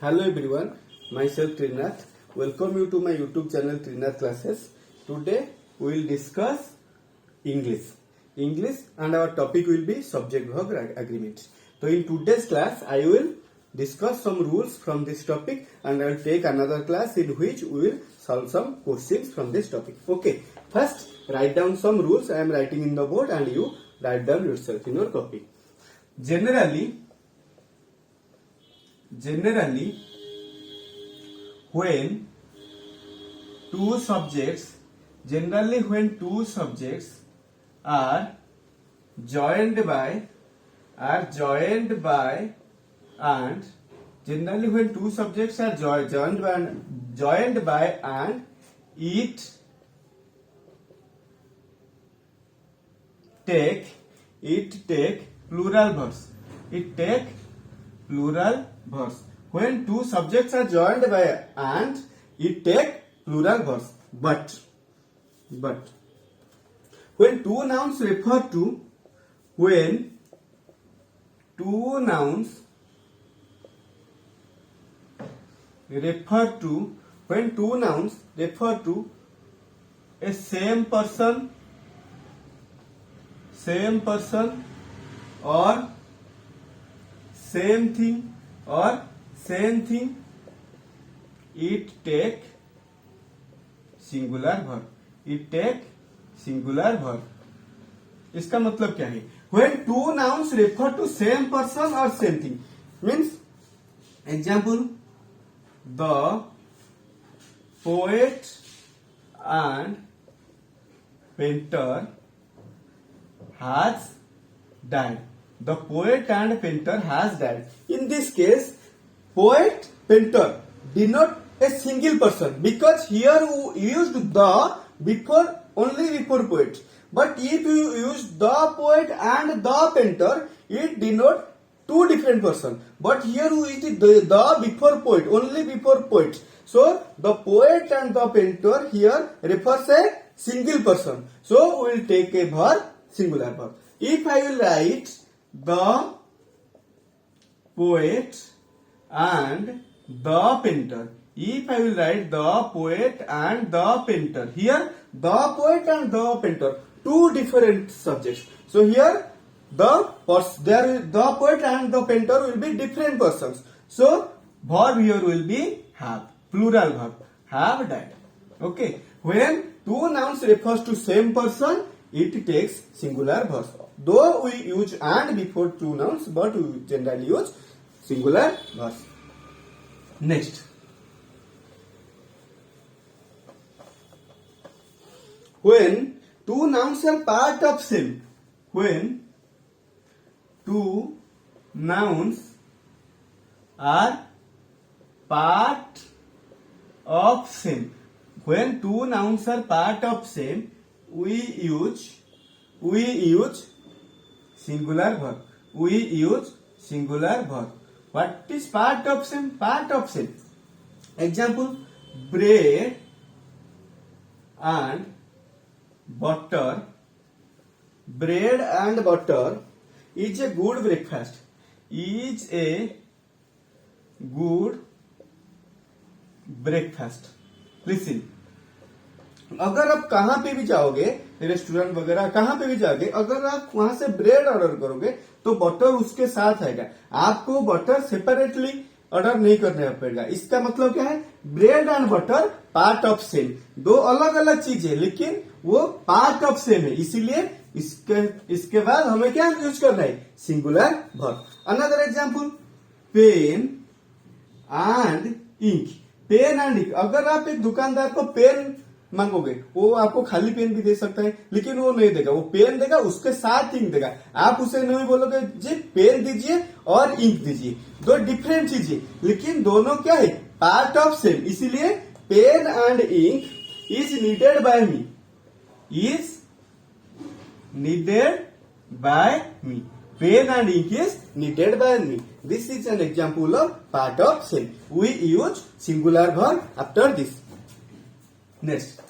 Hello everyone, myself Trinath. Welcome you to my YouTube channel Trinath Classes. Today we will discuss English. English and our topic will be subject verb agreement. So in today's class I will discuss some rules from this topic and I will take another class in which we will solve some questions from this topic. Okay, first write down some rules I am writing in the board and you write down yourself in your copy. Generally, when two subjects are joined by and generally when two subjects are joined by and it take plural verbs. When two subjects are joined by and it take plural verbs. But when two nouns refer to a same person or same thing it take singular verb. इसका मतलब क्या है? When two nouns refer to same person or same thing means example, the poet and painter has died. The poet and painter has died. In this case, poet, painter denote a single person because here you used the only before poet. But if you use the poet and the painter, it denote two different persons. But here you used the before poet, only before poet. So the poet and the painter here refers a single person. So we will take a verb, singular verb. If I will write the poet and the painter. If I will write the poet and the painter. Here the poet and the painter, two different subjects. So here the poet and the painter will be different persons. So verb here will be have, plural verb, have died. Okay. When two nouns refers to same person, it takes singular verbs. Though we use and before two nouns, but we generally use singular verbs. Next, when two nouns are part of same, when two nouns are part of same, we use singular verb. What is part of same? Example, bread and butter. Bread and butter is a good breakfast. Listen. अगर आप कहां पे भी जाओगे, restaurant वगैरह कहां पे भी जाओगे, अगर आप वहां से ब्रेड ऑर्डर करोगे तो बटर उसके साथ आएगा. आपको बटर सेपरेटली ऑर्डर नहीं करना पड़ेगा. इसका मतलब क्या है? Bread and butter part of same, दो अलग अलग चीजें लेकिन वो पार्ट ऑफ सेम है. इसीलिए इसके बाद हमें क्या यूज करना है? Singular verb. Another example, pen and ink. Pen and ink. अगर आप एक दुकानदार को पेन मांगोगे, वो आपको खाली पेन भी दे सकता है लेकिन वो नहीं देगा. वो पेन देगा, उसके साथ इंक देगा. आप उसे नहीं बोलोगे जी पेन दीजिए और इंक दीजिए, दो डिफरेंट चीजें लेकिन दोनों क्या है? Part of same. इसीलिए pen and ink is needed by me. Pen and ink is needed by me. This is an example of part of same. We use singular verb after this. Next.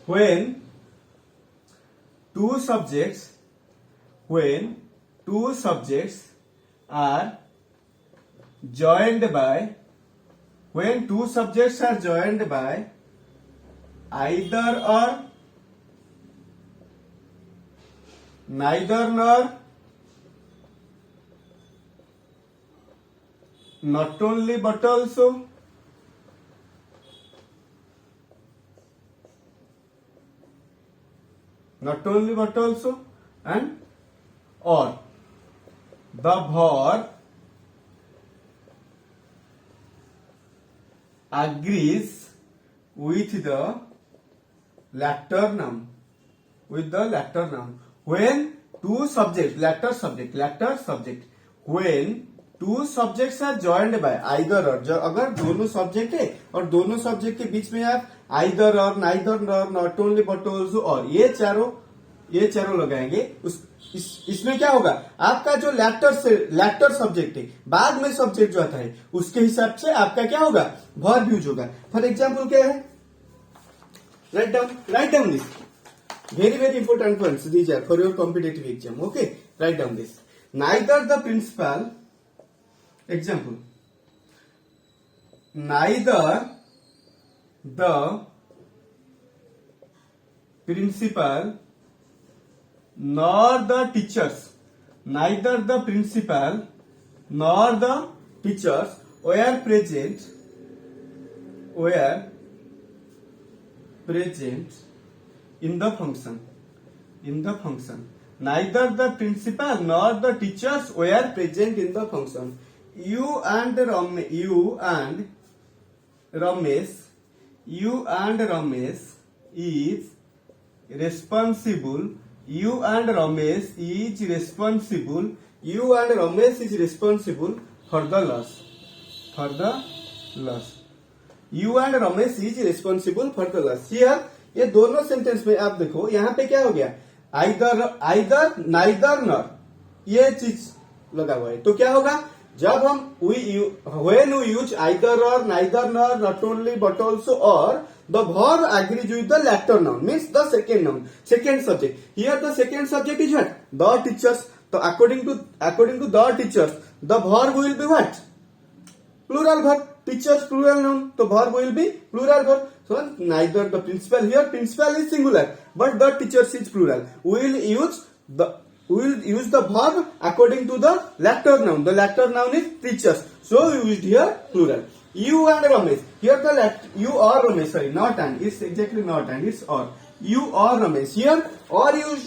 when two subjects when two subjects are joined by when two subjects are joined by either or neither nor not only but also not only but also and or the verb agrees with the latter noun when two subjects latter subject when two subjects are joined by either or अगर दोनों subject है और दोनों subject के बीच में आप either और neither nor not only but also और ये चारों लगाएंगे इसमें क्या होगा आपका जो लैटर सब्जेक्ट है बाद में सब्जेक्ट जो आता है उसके हिसाब से आपका क्या होगा वर्ब यूज होगा। फॉर एग्जाम्पल क्या है write down this very important points these are for your competitive exam. Okay, write down this. Neither the principal example neither the principal nor the teachers were present in the function neither the principal nor the teachers were present in the function. You and Ramesh is responsible for the loss You and Ramesh is responsible for the loss. Here ये दोनों sentence में आप देखो यहाँ पे क्या हो गया आइदर नाइदर नॉर ये चीज लगा हुआ है तो क्या होगा जब हम when we use either or neither nor not only but also or the verb agrees with the latter noun means the second subject. Here the second subject is what the teachers. So according to the teachers the verb will be what plural verb. Teachers plural noun so verb will be plural verb. So neither the principal here principal is singular but the teachers is plural. We will use the verb according to the latter noun. The latter noun is teachers. So we used here plural. You and Ramesh. Here you or Ramesh. Sorry, not and. It's exactly not and. It's or. You or Ramesh. Here or is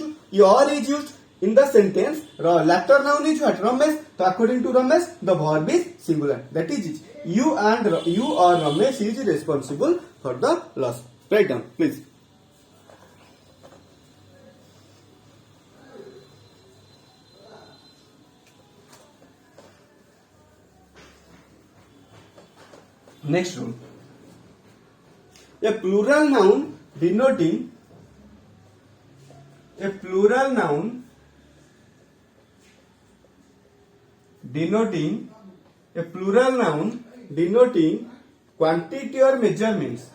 used in the sentence. Latter noun is what? Ramesh. So according to Ramesh, the verb is singular. That is it. You or Ramesh is responsible for the loss. Write down, please. Next rule. A plural noun denoting quantity or measurements.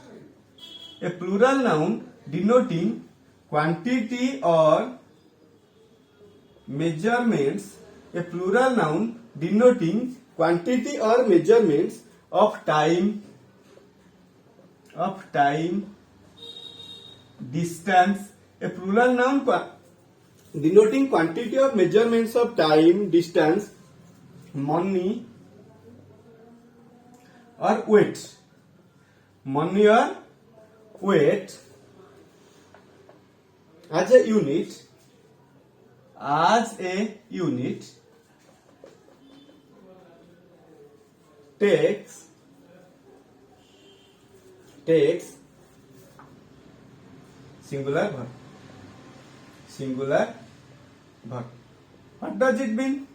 A plural noun denoting quantity or measurements. A plural noun denoting quantity or measurements of time, distance. A plural noun denoting quantity or measurements of time, distance, money or weight. Money or weight as a unit. Takes singular verb. What does it mean?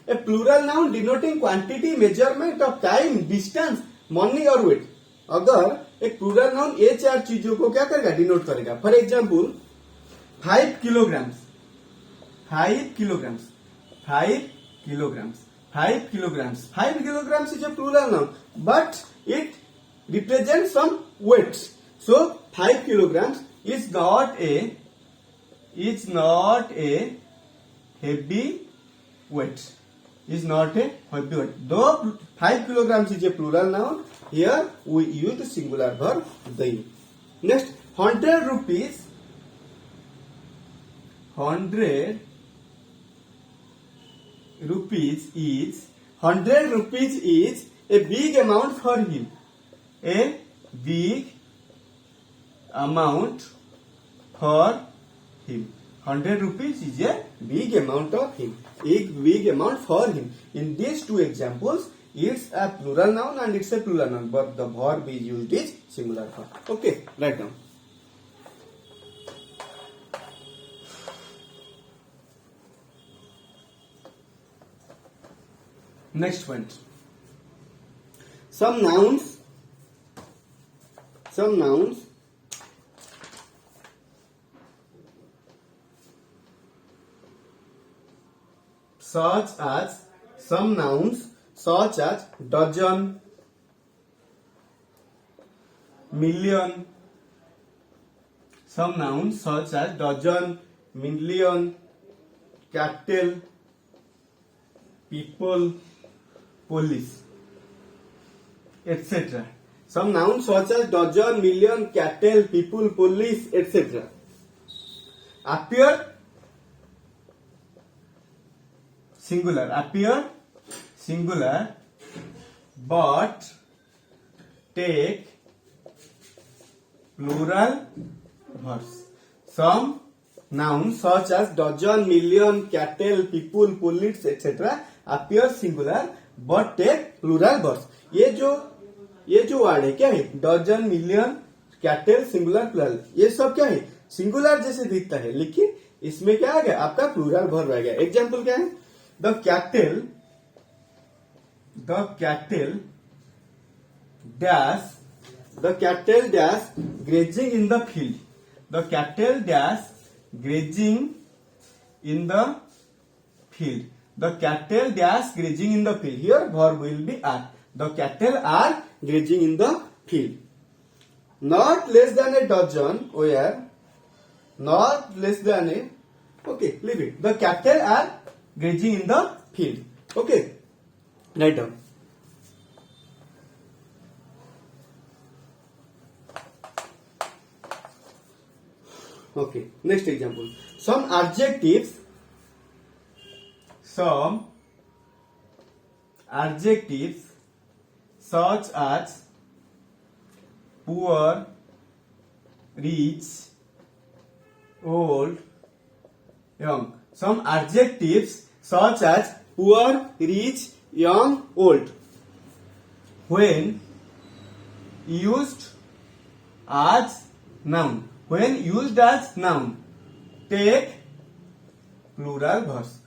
A plural noun denoting quantity, measurement of time, distance, money or weight. अगर एक plural noun ये चार चीजों को क्या करेगा denote करेगा. For example 5 kilograms is a plural noun but it represents some weights. So 5 kilograms is not a heavy weight. Is not a heavy weight. Though 5 kilograms is a plural noun, here we use singular verb the. Next, 100 rupees. 100 rupees is a big amount for him. A big amount for him. 100 rupees is a big amount of him. A big amount for him. In these two examples, it's a plural noun and it's a plural noun, but the verb is used is singular verb. Okay, write down. Next point. Some nouns such as dozen, million. Some nouns such as dozen, million, cattle, people, police, etc. Some nouns such as dozen, million, cattle, people, police, etc. appear singular, but take plural verbs. Some nouns such as dozen, million, cattle, people, police, etc. appear singular but take plural verbs. ये जो word है क्या है? Dozen, million, cattle, singular, plural. ये सब क्या है? Singular जैसे दिखता है, लेकिन इसमें क्या आ गया? आपका प्लुरल वर्ब आ गया. एग्जाम्पल क्या है? The cattle dash grazing in the field. The cattle dash grazing in the field. The cattle dash grazing in the field. Here verb will be are. The cattle are grazing in the field. Not less than a dozen. Where? Not less than a. Okay, leave it. The cattle are grazing in the field. Okay, write down. Okay, next example. Some adjectives such as poor, rich, old, young. Some adjectives such as poor, rich, young, old, when used as noun, take plural verbs.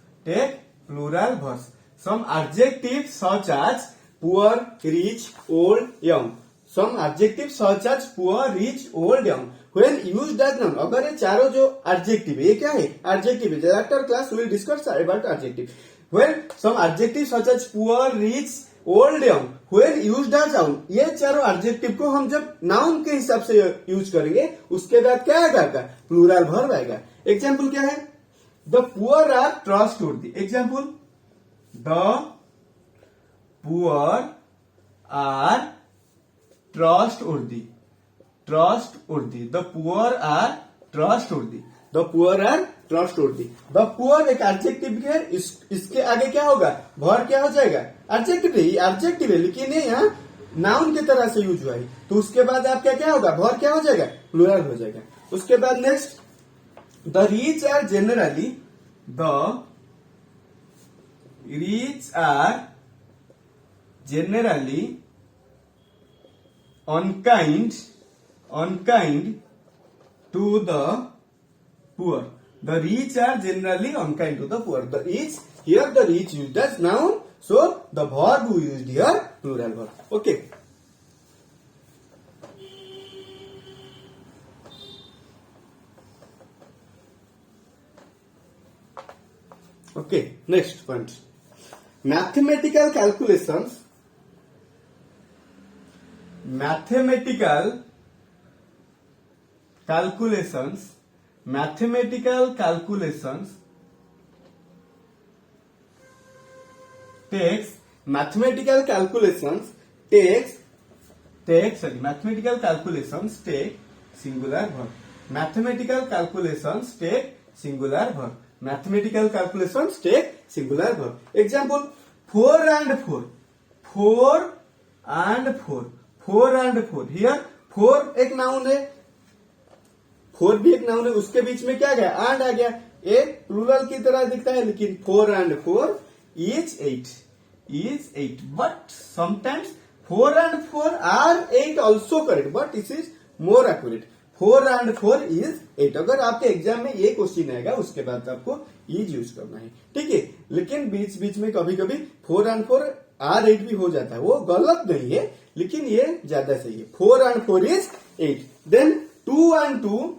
Some adjectives such as poor, rich, old, young. Some adjectives such as poor, rich, old, young. When used as noun. अगर ये चारों जो adjective है, ये क्या है? Adjective है. Later class we will discuss about adjective. When some adjectives such as poor, rich, old, young, when used as noun, ये चारों adjective को हम जब noun के हिसाब से यूज करेंगे, उसके बाद क्या आएगा? Plural verb आएगा. Example क्या है? The poor are trustworthy. Example. The poor are trustworthy. The poor are trustworthy. The poor एक adjective है. इसके आगे क्या होगा? verb क्या हो जाएगा? adjective है, लेकिन ये यहाँ noun की तरह से यूज हुआ है, तो उसके बाद आपका क्या होगा? verb क्या हो जाएगा? plural हो जाएगा. उसके बाद next. The rich are generally unkind to the poor. The rich are generally unkind to the poor. The rich, here the rich used as noun, so the verb we used here plural verb. Okay. Okay, next point. Mathematical calculations calculations, mathematical calculations takes mathematical calculations takes mathematical calculations take singular verb. Mathematical calculations take singular verb. Mathematical calculations take singular verb. Example, 4 and 4. 4 and 4. 4 and 4. Here 4 एक noun है, 4 भी एक noun है, उसके बीच में क्या गया, and आ गया. एक प्लूरल की तरह दिखता है, लेकिन 4 and 4 is 8. Is 8. But sometimes 4 and 4 are 8 also correct, but this is more accurate. 4 and 4 is 8. अगर आपके एग्जाम में ये क्वेश्चन आएगा, उसके बाद आपको इज यूज करना है, ठीक है. लेकिन बीच बीच में कभी कभी 4 and 4 आर 8 भी हो जाता है, वो गलत नहीं है, लेकिन ये ज्यादा सही है. 4 and 4 is 8. Then 2 and 2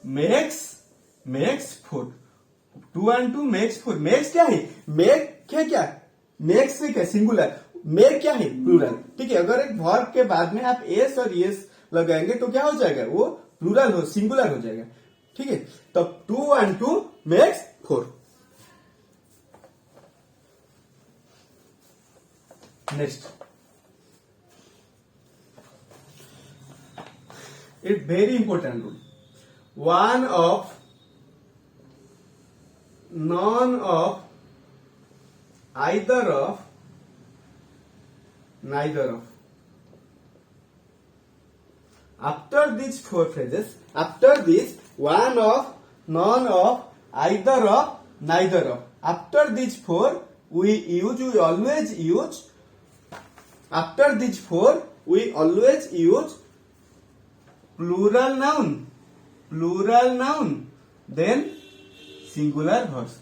makes 4. 2 and 2 makes 4. makes क्या है, make है क्या, makes से क्या, सिंगुलर. make क्या है, प्लूरल. ठीक है, अगर एक वर्ब के बाद में आप एस और यस लगाएंगे तो क्या हो जाएगा, वो प्लूरल हो, सिंगुलर हो जाएगा. ठीक है, तब 2 and 2 makes 4. Next, it very important rule. one of, none of, either of, neither of. After these four phrases, after this, one of, none of, either of, neither of. After these four, we always use. After these four, we always use plural noun, then singular verse.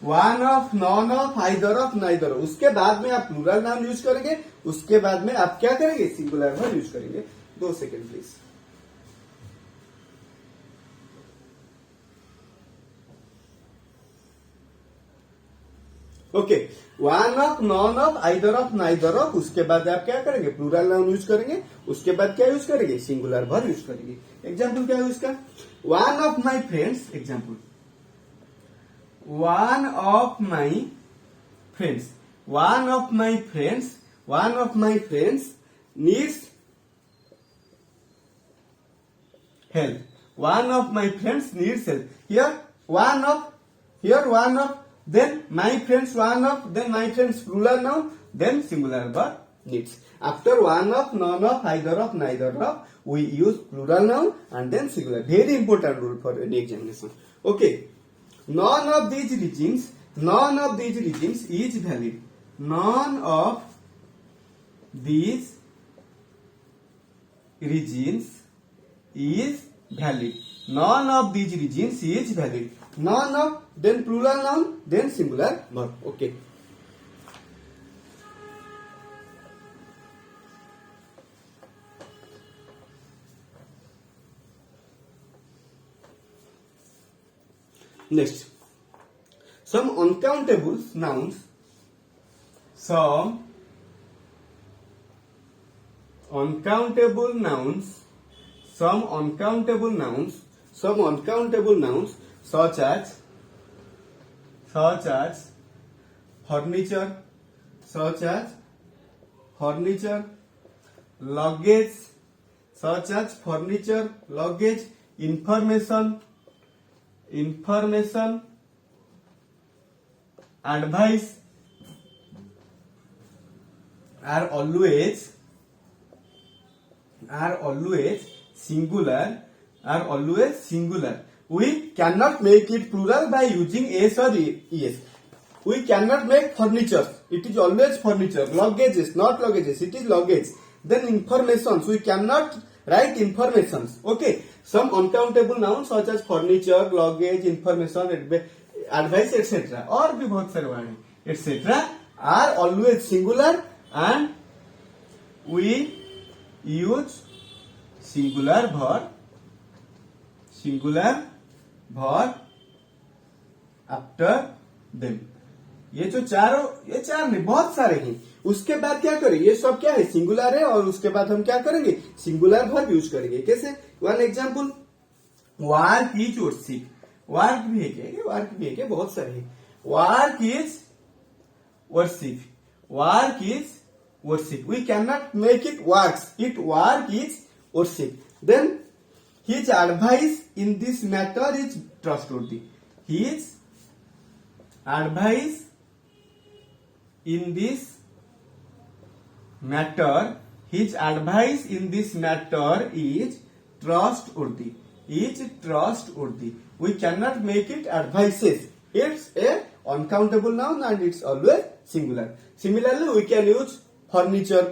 One of, none of, either of, neither of. उसके बाद में आप plural noun use करेंगे, उसके बाद में आप क्या करेंगे, सिंगुलर वर्ब यूज करेंगे. 2 second please. Okay, one of, none of, either of, neither of. उसके बाद आप क्या करेंगे, प्लूरल नाउन यूज करेंगे. उसके बाद क्या यूज करेंगे, सिंगुलर वर्ब यूज करेंगे. एग्जाम्पल क्या है उसका, one of my friends. Example, one of my friends needs help. One of my friends needs help. Here one of, then my friends, one of, then my friends, plural noun, then singular verb, needs. After one of, none of, either of, neither of, we use plural noun and then singular. Very important rule for any examination. Okay. None of these regimes is valid. None of these regimes is valid. None of these regimes is valid. None of, then plural noun, then singular verb. Okay. Next, some uncountable nouns, such as furniture, luggage, information, advice are always singular. We cannot make it plural by using s or es. We cannot make furniture. It is always furniture. Luggages, not luggages. It is luggage. Then informations. We cannot write informations. Okay. Some uncountable nouns such as furniture, luggage, information, advice, etc. और भी बहुत सारे word हैं, etc. are always singular and we use singular verb after them. ये जो चारों, ये चार नहीं, बहुत सारे हैं। उसके बाद क्या करेंगे, ये सब क्या है, सिंगुलर है, और उसके बाद हम क्या करेंगे, सिंगुलर वर्ब यूज करेंगे। कैसे, one example, work is worship. Work भी है क्या, वर्क भी है क्या, बहुत सारे हैं। Work is worship, work is worship. We cannot make it works. It work is worship. Then his advice in this matter is trustworthy. His advice in this matter, his advice in this matter is trustworthy. Is trustworthy. We cannot make it advices. It's a uncountable noun and it's always singular. Similarly, we can use furniture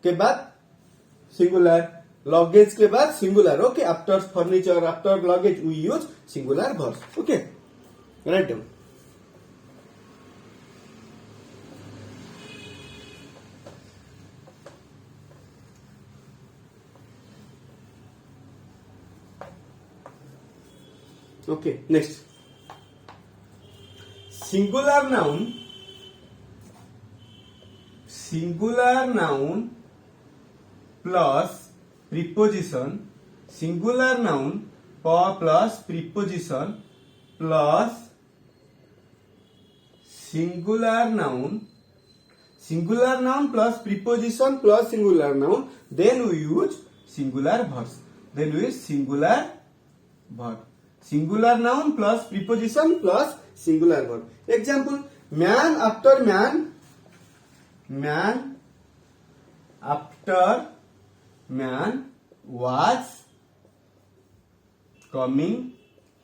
के बाद singular, luggage के बाद singular. Okay, after furniture, after luggage we use singular verbs. Okay, right down. Okay, next, singular noun, singular noun plus preposition, singular noun plus preposition plus singular noun plus preposition plus singular noun, then we use singular verbs. Then we use singular verb. Singular noun plus preposition plus singular verb. Example, man after man, man after man was coming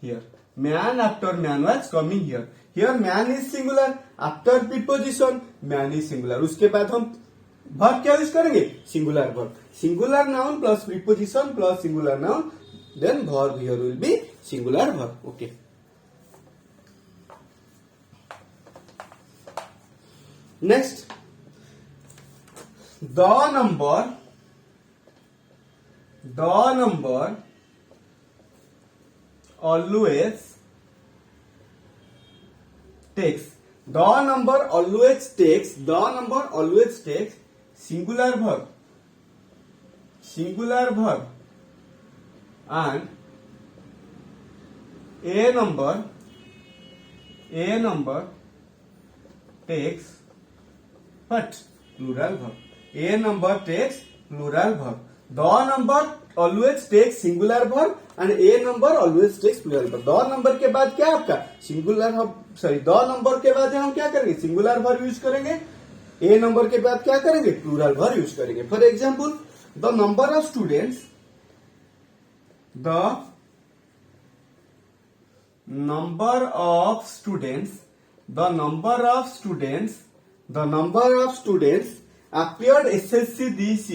here. Man after man was coming here. Here man is singular, after preposition man is singular. उसके बाद हम verb क्या use करेंगे, singular verb. Singular noun plus preposition plus singular noun, then verb here will be singular verb. Okay. Next, the number always takes, the number always takes singular verb and a number takes what, plural verb. A number takes plural verb. The number always takes singular verb and a number always takes plural verb. The number के बाद क्या आपका singular, sorry, the number के बाद हम क्या करेंगे, singular verb use करेंगे। a number के बाद क्या करेंगे, प्लूरल वर्ब यूज करेंगे। For example, the number of students, the number of students appeared SSC this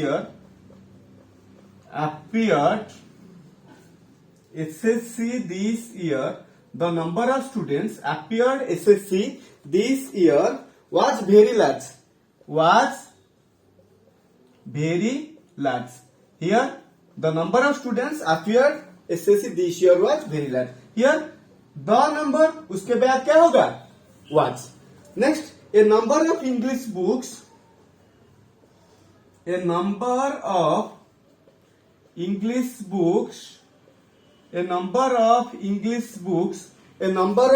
year, the number of students appeared SSC this year was very large, Here the number of students appeared SSC this year was very large. Here the number, उसके बाद क्या होगा, was. Next, a number of English books, a number of English books are available, a number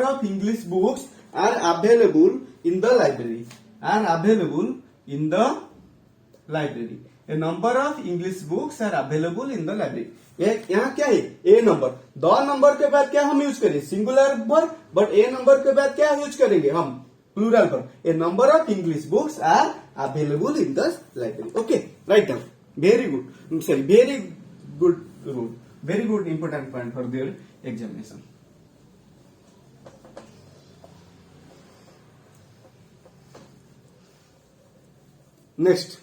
of English books are available in the library, A number of English books are available in the library. यहाँ क्या है, ए number. The number के बाद क्या हम use करेंगे, singular verb, but a number के बाद क्या यूज करेंगे हम, plural verb. A number of English books are available in the library. Okay, right down. Very good, sorry, very good rule, very good important point for their examination. Next,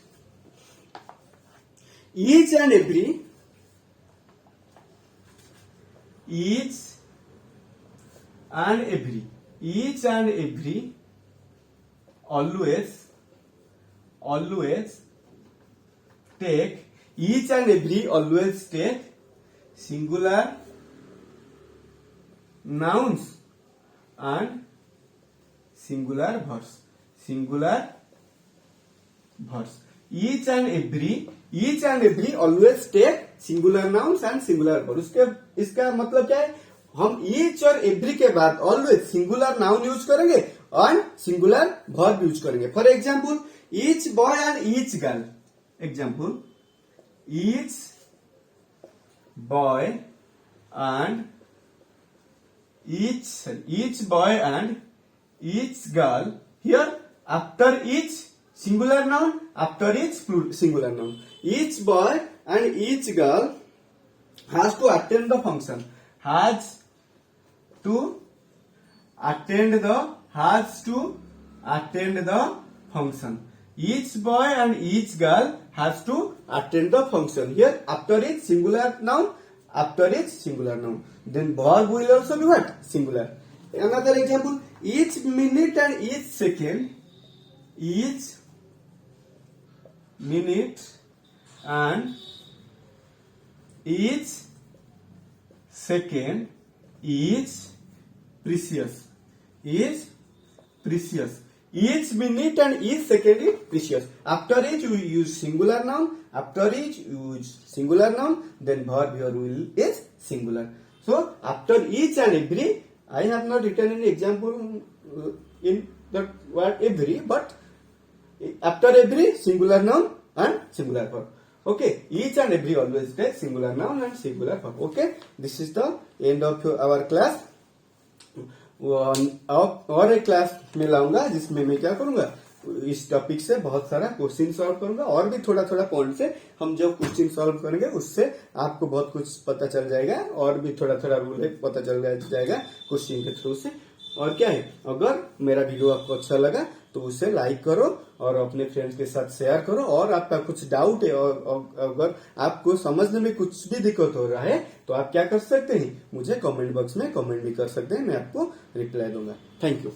each and every always take each and every always take singular nouns and singular verbs. Singular verbs. Each and every always take singular nouns and singular verbs. इसका मतलब क्या है? हम each और every के बाद always singular noun use करेंगे और singular verb यूज करेंगे. For example, each boy and each girl. Example, each boy and each boy and each girl. Here after each singular noun, after each singular noun. Each boy and each girl has to attend the function. Has to attend the function. Each boy and each girl has to attend the function. Here after each singular noun, after each singular noun. Then verb will also be what? Singular. Another example, each minute and each second, each minute and each second is precious. Is precious. Each minute and each second is precious. After each you use singular noun, after each you use singular noun, then verb here will is singular. So after each and every, I have not written any example in the word every, but after every singular noun and singular verb. Okay, each and every always take singular noun and singular verb. Okay, this is the end of our class. और एक class में लाऊंगा जिसमें मैं क्या करूंगा, इस topic से बहुत सारा क्वेश्चन सॉल्व करूंगा और भी थोड़ा थोड़ा पॉइंट से हम जब क्वेश्चन सॉल्व करेंगे उससे आपको बहुत कुछ पता चल जाएगा और भी थोड़ा थोड़ा रूल पता चल जाएगा क्वेश्चन के थ्रू से. और क्या है, अगर मेरा वीडियो आपको अच्छा लगा तो उसे लाइक करो और अपने फ्रेंड्स के साथ शेयर करो. और आपका कुछ डाउट है और अगर आपको समझने में कुछ भी दिक्कत हो रहा है तो आप क्या कर सकते हैं, मुझे कमेंट बॉक्स में कमेंट भी कर सकते हैं, मैं आपको रिप्लाई दूंगा. Thank you.